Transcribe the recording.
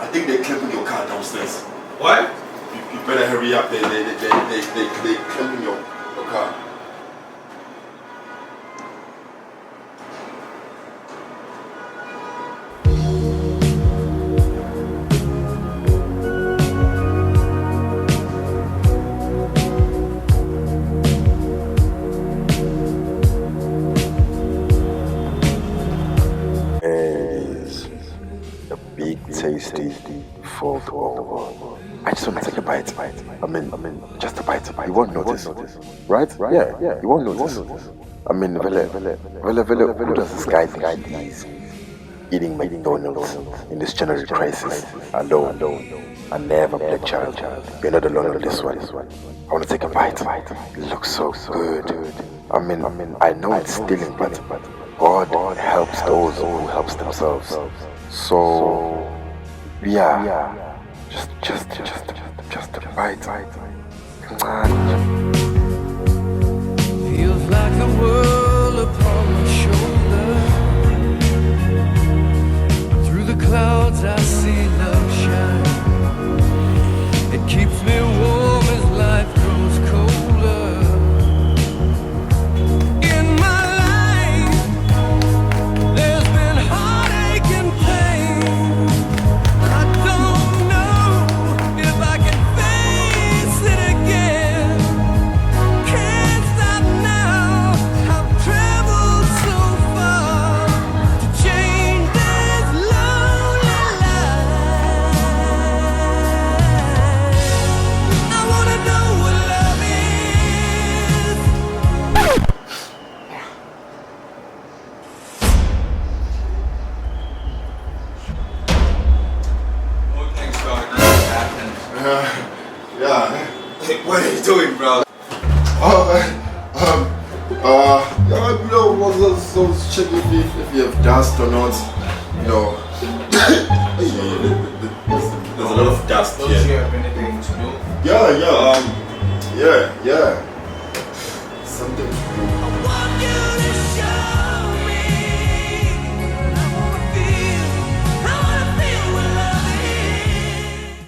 I think they're clipping your car downstairs. What? You better hurry up. They clipping your car. Big Tasty Foldover. I just want to take a bite. I mean, just a bite. You won't notice, right? Yeah, you won't notice. I mean, who does this guy think he is? Eating McDonald's in this general crisis, alone. I never played child. You're not alone on this one. I want to take a bite. It looks so good. I mean, I know it's stealing, but God helps those who helps themselves. So, yeah, just a bite. Come on. Feels like a world upon my shoulder. Through the clouds I see love shine. It keeps me warm as life grows colder. In my life, there's been heartache and pain. I don't know if I can face it again. Can't stop now. I've traveled so far to change this lonely life. I wanna know what love is. Oh, thanks, God. Yeah. Hey, what are you doing, bro? You know, I was checking if you have dust or not. You know, there's a lot of dust Don't here. you have anything to do? Yeah.